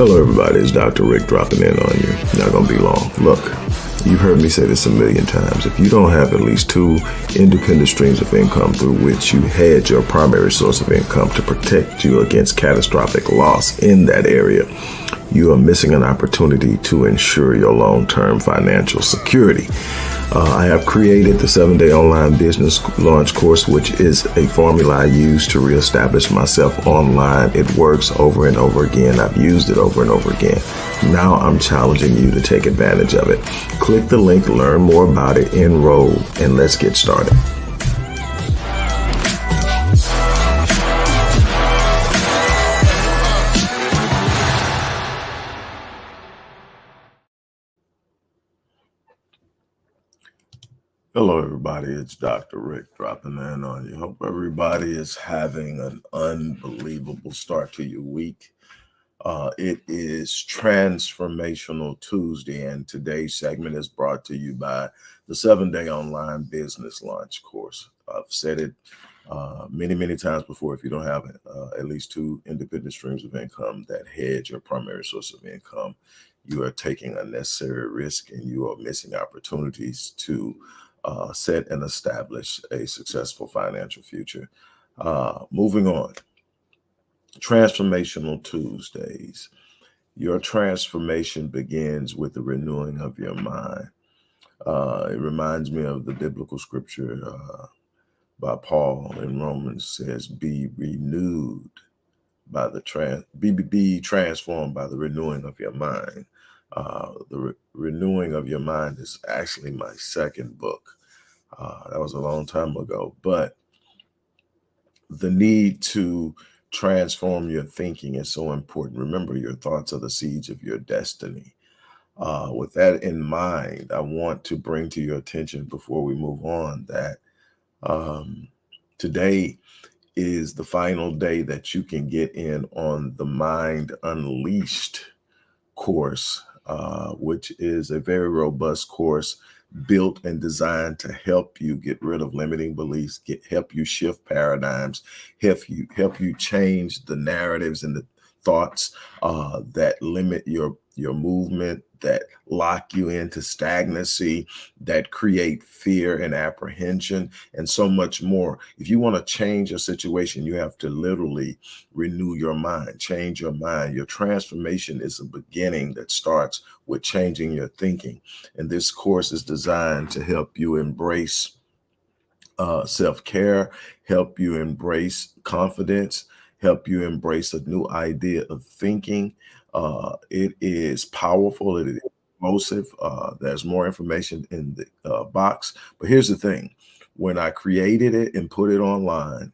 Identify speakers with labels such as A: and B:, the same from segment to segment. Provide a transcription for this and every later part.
A: Hello everybody, it's Dr. Rick dropping in on you. Not gonna be long. Look, you've heard me say this a million times. If you don't have at least 2 independent streams of income through which you hedge your primary source of income to protect you against catastrophic loss in that area, you are missing an opportunity to ensure your long-term financial security. I have created the 7-day online business launch course, which is a formula I use to reestablish myself online. It works over and over again. I've used it over and over again. Now I'm challenging you to take advantage of it. Click the link, learn more about it, enroll, and let's get started. Hello, everybody. It's Dr. Rick dropping in on you. Hope everybody is having an unbelievable start to your week. It is Transformational Tuesday, and today's segment is brought to you by the 7-day online business launch course. I've said it many times before. If you don't have at least 2 independent streams of income that hedge your primary source of income, you are taking unnecessary risk and you are missing opportunities to set and establish a successful financial future. Moving on, Transformational Tuesdays. Your transformation begins with the renewing of your mind. It reminds me of the biblical scripture by Paul in Romans says, "Be renewed by the be transformed by the renewing of your mind." The renewing of your mind is actually my second book. That was a long time ago, but the need to transform your thinking is so important. Remember, your thoughts are the seeds of your destiny. With that in mind, I want to bring to your attention before we move on that today is the final day that you can get in on the Mind Unleashed course, which is a very robust course built and designed to help you get rid of limiting beliefs, help you shift paradigms, help you change the narratives and the thoughts that limit your movement, that lock you into stagnancy, that create fear and apprehension, and so much more. If you want to change your situation, you have to literally renew your mind, change your mind. Your transformation is a beginning that starts with changing your thinking. And this course is designed to help you embrace self-care, help you embrace confidence, help you embrace a new idea of thinking. It is powerful. It is explosive. There's more information in the box. But here's the thing. When I created it and put it online,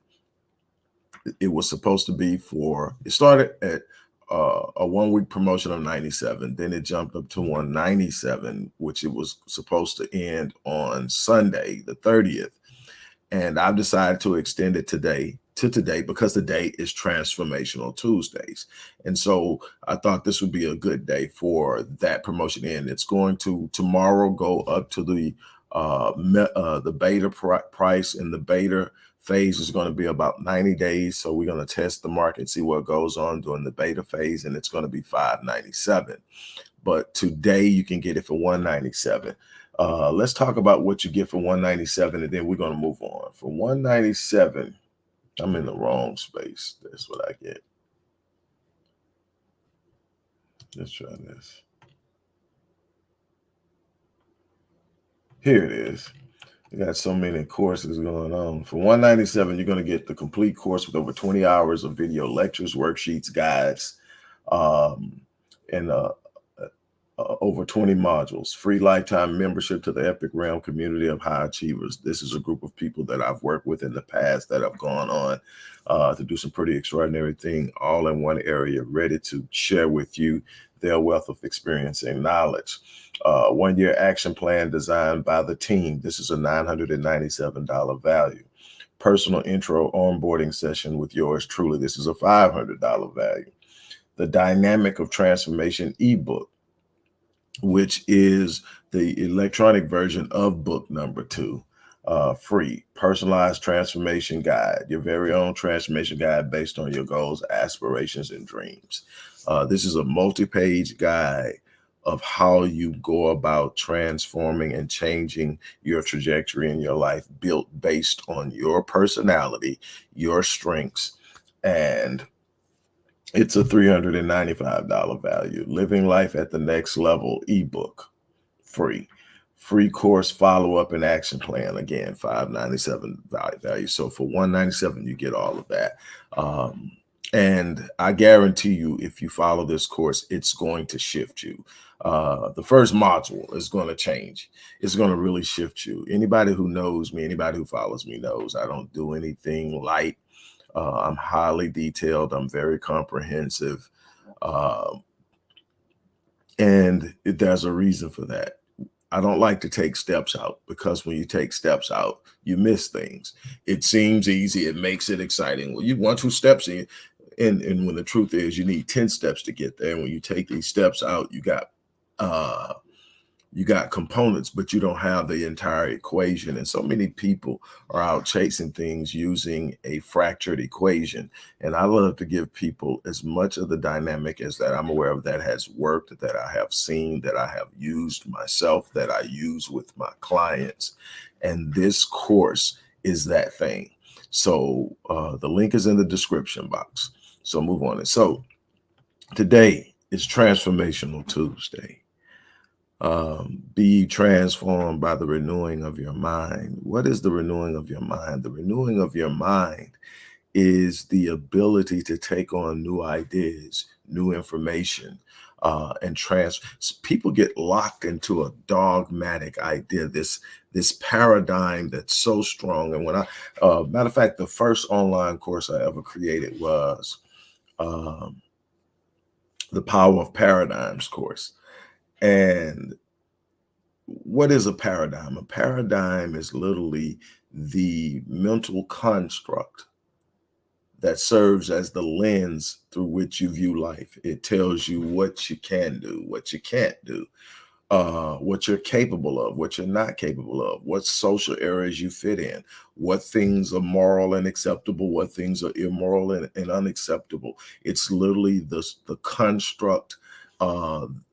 A: it was supposed to be it started at a 1-week promotion of $97. Then it jumped up to $197, which it was supposed to end on Sunday, the 30th. And I've decided to extend it today because the day is Transformational Tuesdays. And so I thought this would be a good day for that promotion end. It's going to tomorrow go up to the beta price, and the beta phase is going to be about 90 days. So we're going to test the market, see what goes on during the beta phase, and it's going to be $597. But today you can get it for $197. Let's talk about what you get for $197, and then we're going to move on. For $197, I'm in the wrong space. That's what I get. Let's try this. Here it is. You got so many courses going on. For $197, you're going to get the complete course with over 20 hours of video lectures, worksheets, guides, and over 20 modules, free lifetime membership to the Epic Realm community of high achievers. This is a group of people that I've worked with in the past that have gone on to do some pretty extraordinary thing, all in one area, ready to share with you their wealth of experience and knowledge. 1-year action plan designed by the team. This is a $997 value. Personal intro onboarding session with yours truly. This is a $500 value. The Dynamic of Transformation ebook, which is the electronic version of book number 2. free personalized transformation guide, your very own transformation guide based on your goals, aspirations, and dreams. This is a multi-page guide of how you go about transforming and changing your trajectory in your life, built based on your personality, your strengths, and it's a $395 value. Living Life at the Next Level ebook, free. Free course follow-up and action plan. Again, $597 value. So for $197, you get all of that. And I guarantee you, if you follow this course, it's going to shift you. The first module is going to change. It's going to really shift you. Anybody who knows me, anybody who follows me knows I don't do anything light. I'm highly detailed. I'm very comprehensive. Uh, and there's a reason for that. I don't like to take steps out, because when you take steps out, you miss things. It seems easy. It makes it exciting. Well, you 1-2 steps in, and when the truth is you need 10 steps to get there. And when you take these steps out, you got components, but you don't have the entire equation. And so many people are out chasing things using a fractured equation. And I love to give people as much of the dynamic as that I'm aware of, that has worked, that I have seen, that I have used myself, that I use with my clients. And this course is that thing. So the link is in the description box. So move on. And so today is Transformational Tuesday. Be transformed by the renewing of your mind. What is the renewing of your mind? The renewing of your mind is the ability to take on new ideas, new information, and people get locked into a dogmatic idea, this paradigm that's so strong. And when matter of fact, the first online course I ever created was um, the Power of Paradigms course. And what is a paradigm? A paradigm is literally the mental construct that serves as the lens through which you view life. It tells you what you can do, what you can't do, what you're capable of, what you're not capable of, what social areas you fit in, what things are moral and acceptable, what things are immoral and unacceptable. It's literally the construct,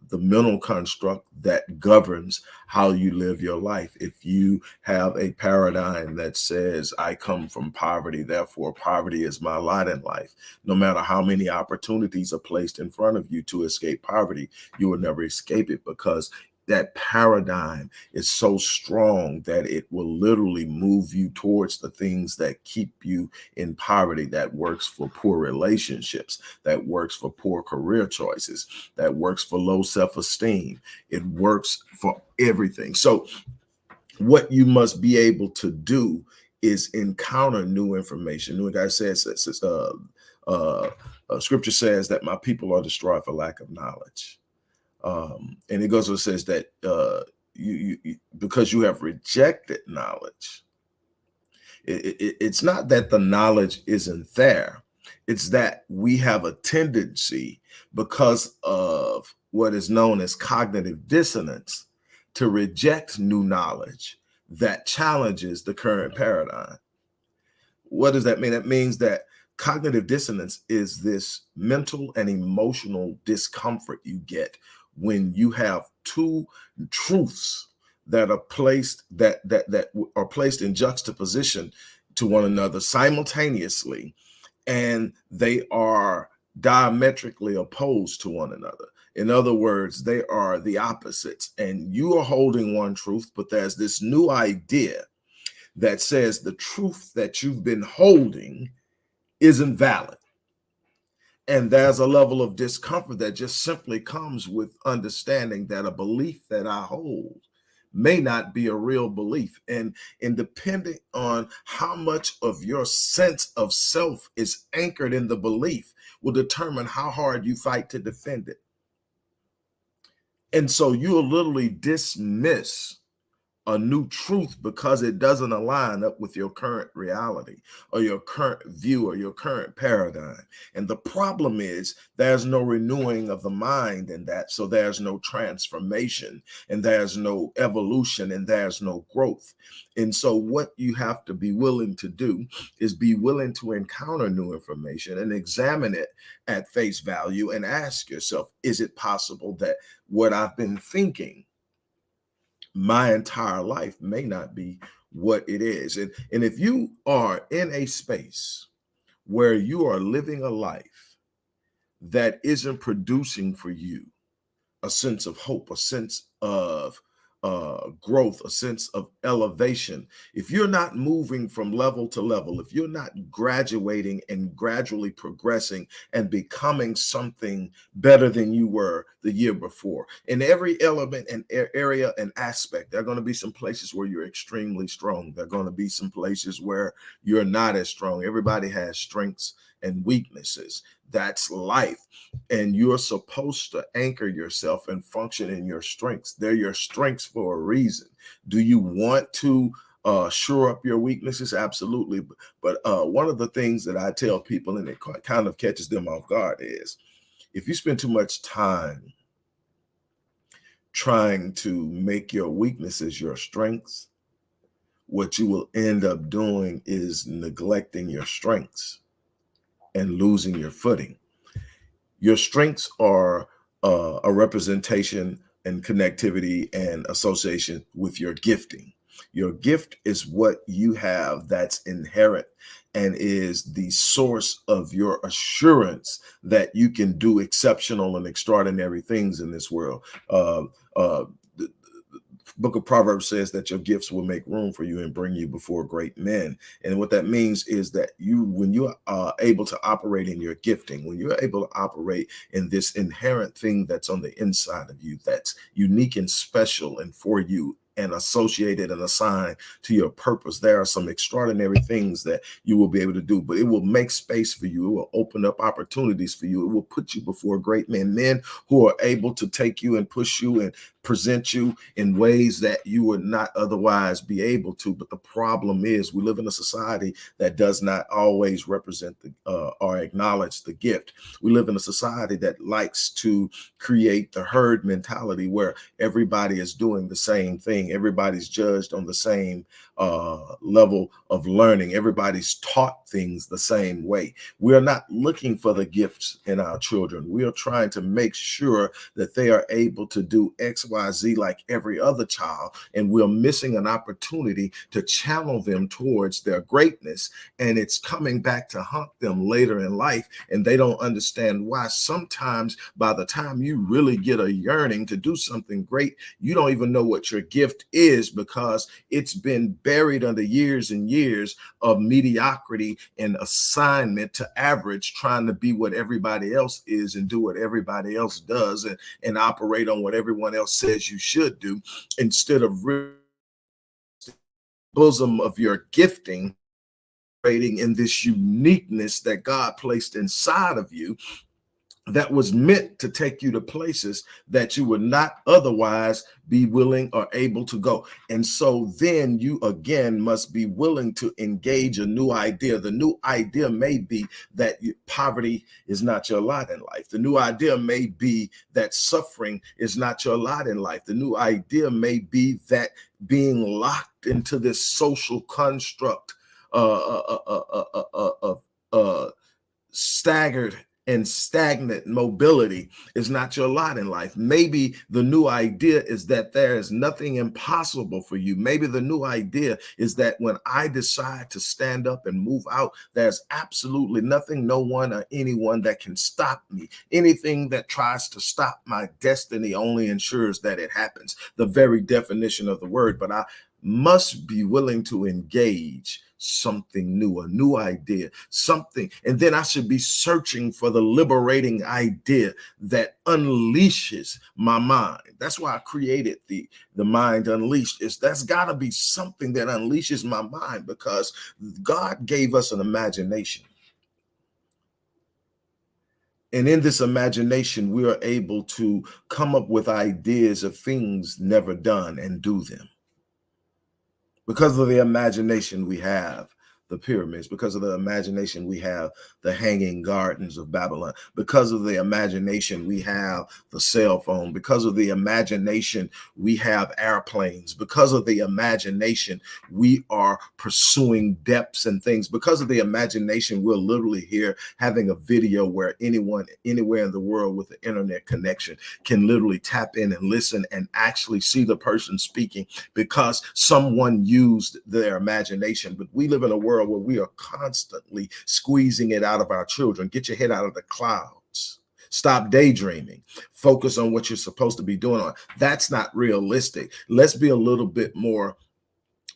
A: the mental construct that governs how you live your life. If you have a paradigm that says, I come from poverty, therefore poverty is my lot in life, no matter how many opportunities are placed in front of you to escape poverty, you will never escape it, because that paradigm is so strong that it will literally move you towards the things that keep you in poverty. That works for poor relationships, that works for poor career choices, that works for low self-esteem. It works for everything. So what you must be able to do is encounter new information. New guy says, scripture says that my people are destroyed for lack of knowledge. And it goes and says that you because you have rejected knowledge, it's not that the knowledge isn't there. It's that we have a tendency, because of what is known as cognitive dissonance, to reject new knowledge that challenges the current paradigm. What does that mean? That means that cognitive dissonance is this mental and emotional discomfort you get when you have two truths that are placed that are placed in juxtaposition to one another simultaneously, and they are diametrically opposed to one another. In other words, they are the opposites, and you are holding one truth, but there's this new idea that says the truth that you've been holding isn't valid. And there's a level of discomfort that just simply comes with understanding that a belief that I hold may not be a real belief. And depending on how much of your sense of self is anchored in the belief will determine how hard you fight to defend it. And so you'll literally dismiss a new truth because it doesn't align up with your current reality or your current view or your current paradigm. And the problem is there's no renewing of the mind in that. So there's no transformation and there's no evolution and there's no growth. And so what you have to be willing to do is be willing to encounter new information and examine it at face value and ask yourself, is it possible that what I've been thinking my entire life may not be what it is? And if you are in a space where you are living a life that isn't producing for you a sense of hope, a sense of growth, a sense of elevation, if you're not moving from level to level, if you're not graduating and gradually progressing and becoming something better than you were the year before, in every element and area and aspect, there are going to be some places where you're extremely strong. There are going to be some places where you're not as strong. Everybody has strengths and weaknesses. That's life. And you're supposed to anchor yourself and function in your strengths. They're your strengths for a reason. Do you want to shore up your weaknesses? Absolutely. But one of the things that I tell people, and it kind of catches them off guard, is if you spend too much time trying to make your weaknesses your strengths, what you will end up doing is neglecting your strengths and losing your footing. Your strengths are a representation and connectivity and association with your gifting. Your gift is what you have that's inherent and is the source of your assurance that you can do exceptional and extraordinary things in this world. The book of Proverbs says that your gifts will make room for you and bring you before great men. And what that means is that when you are able to operate in your gifting, when you're able to operate in this inherent thing that's on the inside of you, that's unique and special and for you, and associated and assigned to your purpose, there are some extraordinary things that you will be able to do. But it will make space for you. It will open up opportunities for you. It will put you before great men who are able to take you and push you and present you in ways that you would not otherwise be able to. But the problem is we live in a society that does not always represent or acknowledge the gift. We live in a society that likes to create the herd mentality where everybody is doing the same thing. Everybody's judged on the same level of learning. Everybody's taught things the same way. We are not looking for the gifts in our children. We are trying to make sure that they are able to do X, Y, Z like every other child. And we're missing an opportunity to channel them towards their greatness. And it's coming back to haunt them later in life. And they don't understand why. Sometimes by the time you really get a yearning to do something great, you don't even know what your gift is because it's been buried under years and years of mediocrity and assignment to average, trying to be what everybody else is and do what everybody else does and operate on what everyone else says you should do, instead of really bosom of your gifting, operating in this uniqueness that God placed inside of you that was meant to take you to places that you would not otherwise be willing or able to go. And so then you again must be willing to engage a new idea. The new idea may be that poverty is not your lot in life. The new idea may be that suffering is not your lot in life. The new idea may be that being locked into this social construct of staggered and stagnant mobility is not your lot in life. Maybe the new idea is that there is nothing impossible for you. Maybe the new idea is that when I decide to stand up and move out, there's absolutely nothing, no one or anyone that can stop me. Anything that tries to stop my destiny only ensures that it happens. The very definition of the word. But I must be willing to engage something new, a new idea, something. And then I should be searching for the liberating idea that unleashes my mind. That's why I created the Mind Unleashed. That's got to be something that unleashes my mind, because God gave us an imagination. And in this imagination, we are able to come up with ideas of things never done and do them. Because of the imagination we have the pyramids, because of the imagination we have the hanging gardens of Babylon, because of the imagination we have the cell phone, because of the imagination we have airplanes, because of the imagination we are pursuing depths and things, because of the imagination we're literally here having a video where anyone anywhere in the world with the internet connection can literally tap in and listen and actually see the person speaking because someone used their imagination. But we live in a world where we are constantly squeezing it out of our children. Get your head out of the clouds. Stop daydreaming. Focus on what you're supposed to be doing. That's not realistic. Let's be a little bit more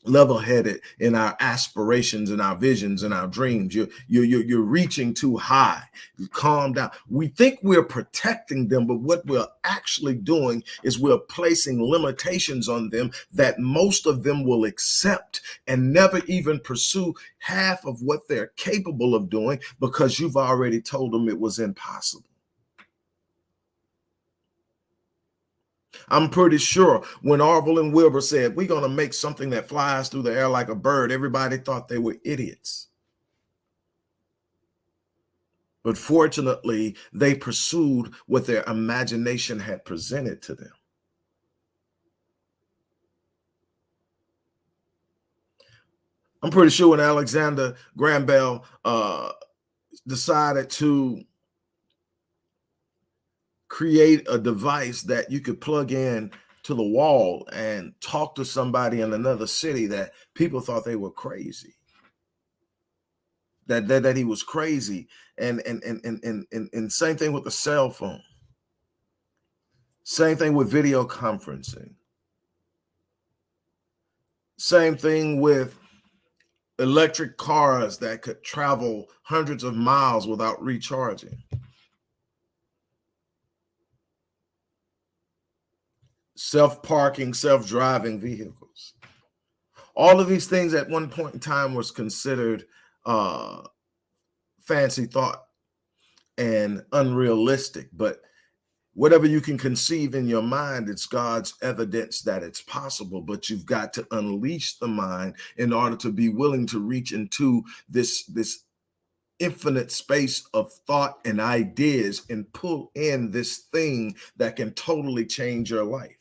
A: level-headed in our aspirations and our visions and our dreams. You're reaching too high. Calm down. We think we're protecting them, but what we're actually doing is we're placing limitations on them that most of them will accept and never even pursue half of what they're capable of doing because you've already told them it was impossible. I'm pretty sure when Orville and Wilbur said, we're going to make something that flies through the air like a bird, everybody thought they were idiots. But fortunately, they pursued what their imagination had presented to them. I'm pretty sure when Alexander Graham Bell decided to create a device that you could plug in to the wall and talk to somebody in another city, that people thought they were crazy. That he was crazy. And same thing with the cell phone. Same thing with video conferencing. Same thing with electric cars that could travel hundreds of miles without recharging. Self-parking, self-driving vehicles. All of these things at one point in time was considered fancy thought and unrealistic, but whatever you can conceive in your mind, it's God's evidence that it's possible, but you've got to unleash the mind in order to be willing to reach into this infinite space of thought and ideas and pull in this thing that can totally change your life.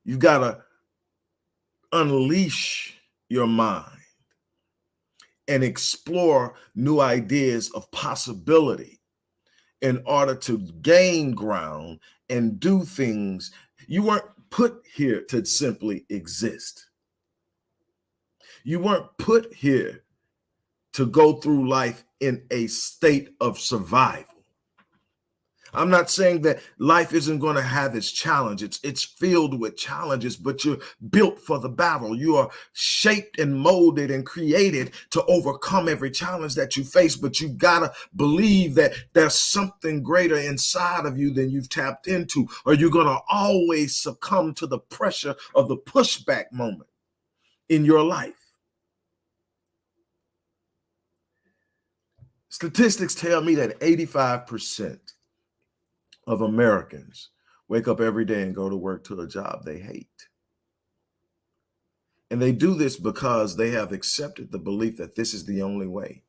A: You've got to unleash your mind and explore new ideas of possibility in order to gain ground and do things. You weren't put here to simply exist. You weren't put here to go through life in a state of survival. I'm not saying that life isn't going to have its challenges. It's filled with challenges, but you're built for the battle. You are shaped and molded and created to overcome every challenge that you face, but you gotta believe that there's something greater inside of you than you've tapped into, or you're going to always succumb to the pressure of the pushback moment in your life. Statistics tell me that 85% of Americans wake up every day and go to work to a job they hate. And they do this because they have accepted the belief that this is the only way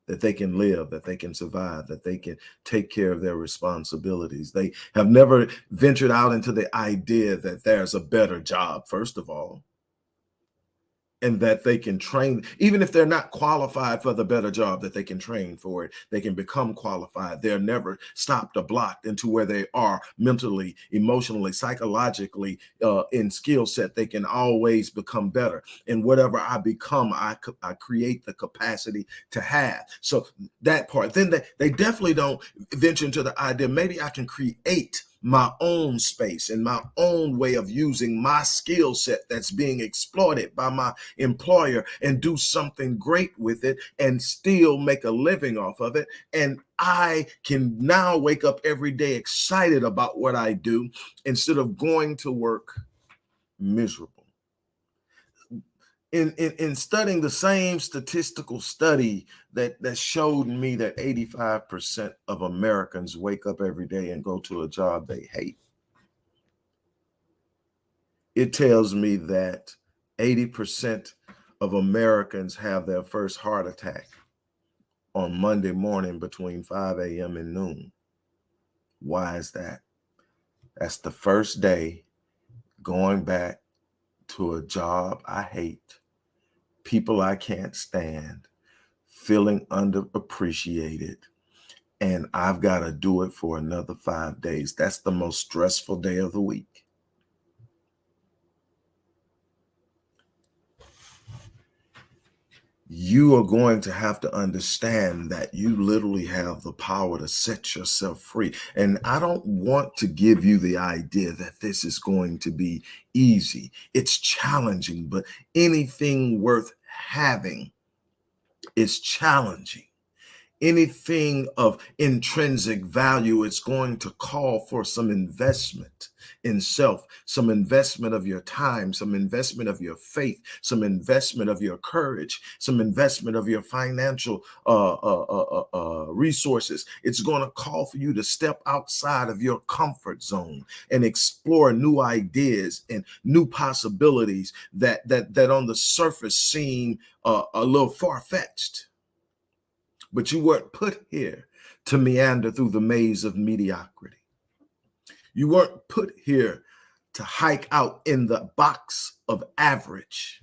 A: that they can live, that they can survive, that they can take care of their responsibilities. They have never ventured out into the idea that there's a better job, first of all, and that they can train, even if they're not qualified for the better job, that they can train for it. They can become qualified. They're never stopped or blocked into where they are mentally, emotionally, psychologically, in skill set. They can always become better. And whatever I become, I create the capacity to have. So that part, then they definitely don't venture into the idea, maybe I can create my own space and my own way of using my skill set that's being exploited by my employer and do something great with it and still make a living off of it. And I can now wake up every day excited about what I do instead of going to work miserable. In studying the same statistical study that showed me that 85% of Americans wake up every day and go to a job they hate, It tells me that 80% of Americans have their first heart attack on Monday morning between 5 a.m. and noon. Why is that? That's the first day going back to a job I hate, people I can't stand, feeling underappreciated, and I've got to do it for another 5 days. That's the most stressful day of the week. You are going to have to understand that you literally have the power to set yourself free. And I don't want to give you the idea that this is going to be easy. It's challenging, but anything worth having is challenging. Anything of intrinsic value is going to call for some investment in self, some investment of your time, some investment of your faith, some investment of your courage, some investment of your financial resources. It's going to call for you to step outside of your comfort zone and explore new ideas and new possibilities that on the surface seem a little far-fetched. But you weren't put here to meander through the maze of mediocrity. You weren't put here to hike out in the box of average.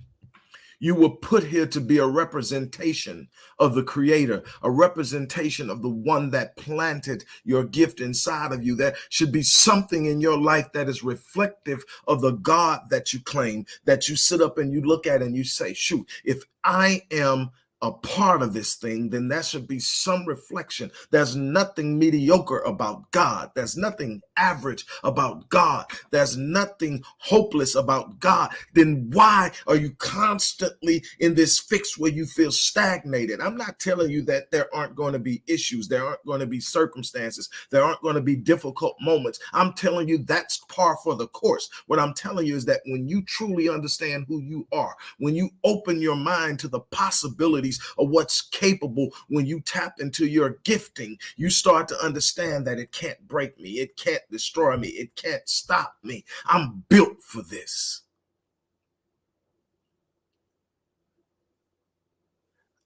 A: You were put here to be a representation of the Creator, a representation of the one that planted your gift inside of you. There should be something in your life that is reflective of the God that you claim, that you sit up and you look at and you say, shoot, if I am a part of this thing, then there should be some reflection. There's nothing mediocre about God. There's nothing average about God. There's nothing hopeless about God. Then why are you constantly in this fix where you feel stagnated? I'm not telling you that there aren't going to be issues. There aren't going to be circumstances. There aren't going to be difficult moments. I'm telling you that's par for the course. What I'm telling you is that when you truly understand who you are, when you open your mind to the possibilities of what's capable, when you tap into your gifting, you start to understand that it can't break me, it can't destroy me, it can't stop me. I'm built for this.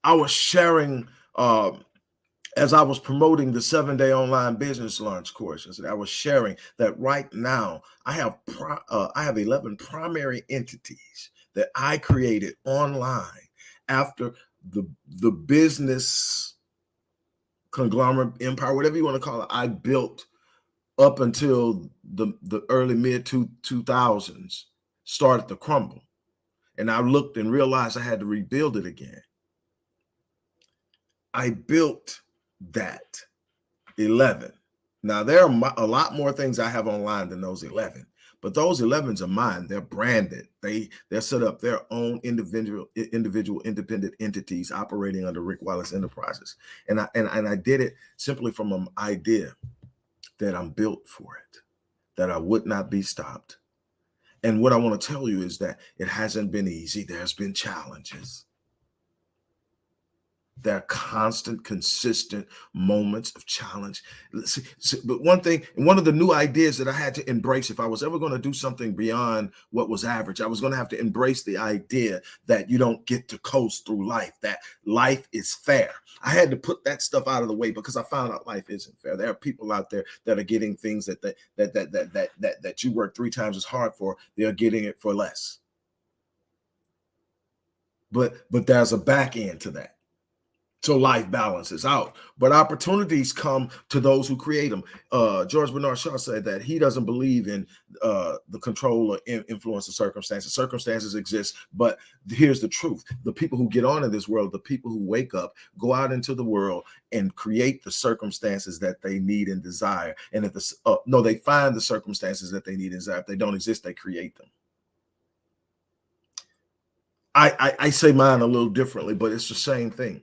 A: I was sharing as I was promoting the 7-day online business launch course. I was sharing that right now I have 11 primary entities that I created online after the business conglomerate empire, whatever you want to call it, I built up until the early mid 2000s started to crumble. And I looked and realized I had to rebuild it again. I built that 11. Now, there are a lot more things I have online than those 11, but those 11s are mine. They're branded. They're set up their own individual independent entities operating under Rick Wallace Enterprises. And I did it simply from an idea that I'm built for it, that I would not be stopped. And what I want to tell you is that it hasn't been easy. There's been challenges. There are constant, consistent moments of challenge. But one thing, and one of the new ideas that I had to embrace, if I was ever going to do something beyond what was average, I was going to have to embrace the idea that you don't get to coast through life, that life is fair. I had to put that stuff out of the way because I found out life isn't fair. There are people out there that are getting things that you work 3 times as hard for. They're getting it for less. But there's a back end to that. So life balances out, but opportunities come to those who create them. George Bernard Shaw said that he doesn't believe in the control or influence of circumstances. Circumstances exist, but here's the truth. The people who get on in this world, the people who wake up, go out into the world and create the circumstances that they need and desire. And if they find the circumstances that they need and desire. If they don't exist, they create them. I say mine a little differently, but it's the same thing.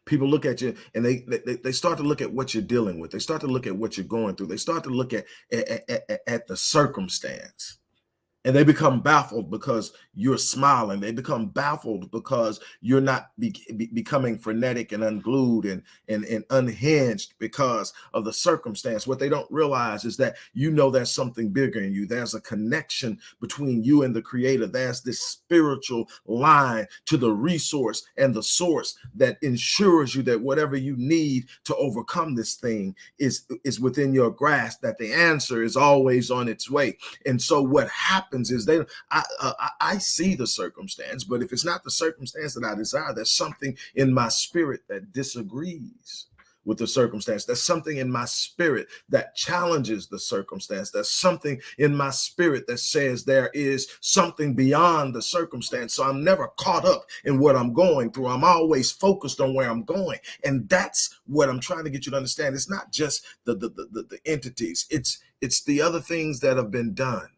A: People look at you and they start to look at what you're dealing with. They start to look at what you're going through. They start to look at the circumstance. And they become baffled because you're smiling. They become baffled because you're not becoming frenetic and unglued and unhinged because of the circumstance. What they don't realize is that you know there's something bigger in you. There's a connection between you and the creator. There's this spiritual line to the resource and the source that ensures you that whatever you need to overcome this thing is within your grasp, that the answer is always on its way. And so what happens is I see the circumstance, but if it's not the circumstance that I desire, there's something in my spirit that disagrees with the circumstance. There's something in my spirit that challenges the circumstance. There's something in my spirit that says there is something beyond the circumstance. So I'm never caught up in what I'm going through. I'm always focused on where I'm going. And that's what I'm trying to get you to understand. It's not just the entities. It's the other things that have been done.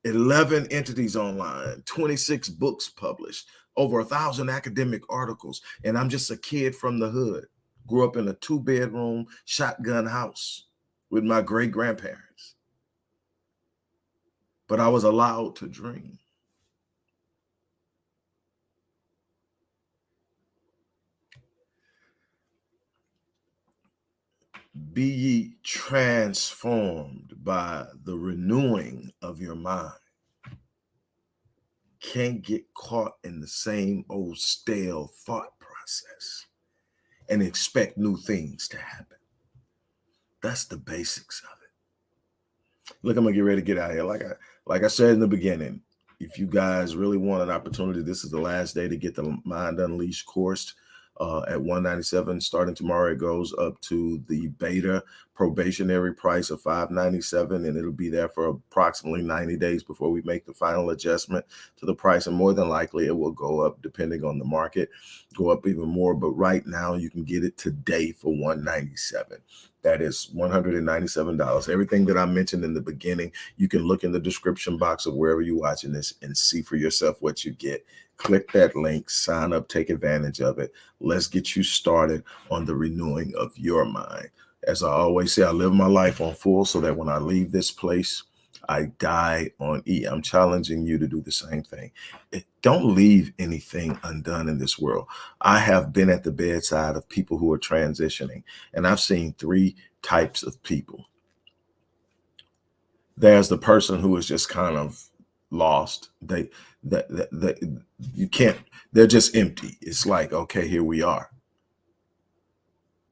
A: 11 entities online, 26 books published, over 1,000 academic articles. And I'm just a kid from the hood. Grew up in a 2-bedroom shotgun house with my great grandparents. But I was allowed to dream. Be ye transformed by the renewing of your mind. Can't get caught in the same old stale thought process and expect new things to happen. That's the basics of it. Look, I'm gonna get ready to get out of here. Like I said in the beginning, if you guys really want an opportunity, this is the last day to get the Mind Unleashed course at $197. Starting tomorrow, it goes up to the beta probationary price of $597, and it'll be there for approximately 90 days before we make the final adjustment to the price. And more than likely, it will go up depending on the market, go up even more. But right now, you can get it today for $197. That is $197. Everything that I mentioned in the beginning, you can look in the description box of wherever you're watching this and see for yourself what you get. Click that link, sign up, take advantage of it. Let's get you started on the renewing of your mind. As I always say, I live my life on full so that when I leave this place, I die on E. I'm challenging you to do the same thing. Don't leave anything undone in this world. I have been at the bedside of people who are transitioning, and I've seen 3 types of people. There's the person who is just kind of lost. You can't, they're just empty. It's like, okay, here we are.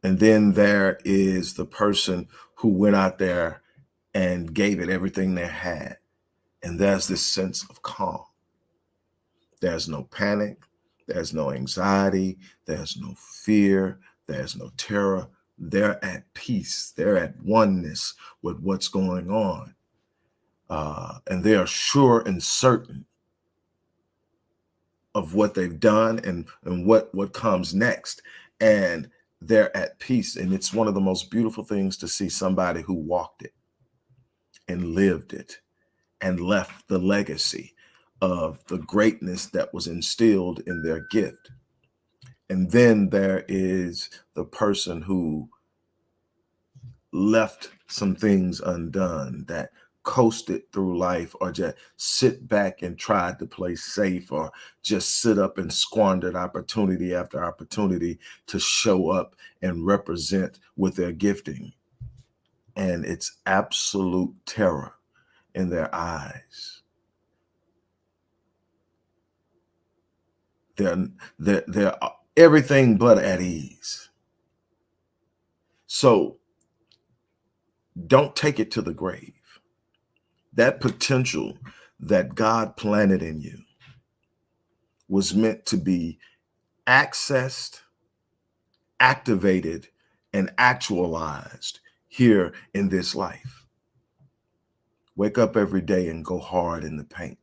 A: And then there is the person who went out there and gave it everything they had. And there's this sense of calm. There's no panic. There's no anxiety. There's no fear. There's no terror. They're at peace. They're at oneness with what's going on. And they are sure and certain of what they've done and what comes next. And they're at peace. And it's one of the most beautiful things to see somebody who walked it and lived it and left the legacy of the greatness that was instilled in their gift. And then there is the person who left some things undone, that coasted through life, or just sit back and tried to play safe, or just sit up and squandered opportunity after opportunity to show up and represent with their gifting. And it's absolute terror in their eyes. They're everything but at ease. So don't take it to the grave. That potential that God planted in you was meant to be accessed, activated, and actualized here in this life. Wake up every day and go hard in the paint.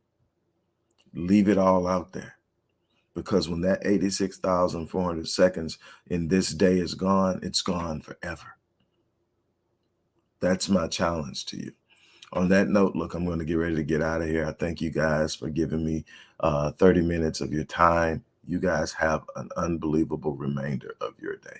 A: Leave it all out there. Because when that 86,400 seconds in this day is gone, it's gone forever. That's my challenge to you. On that note, look, I'm going to get ready to get out of here. I thank you guys for giving me 30 minutes of your time. You guys have an unbelievable remainder of your day.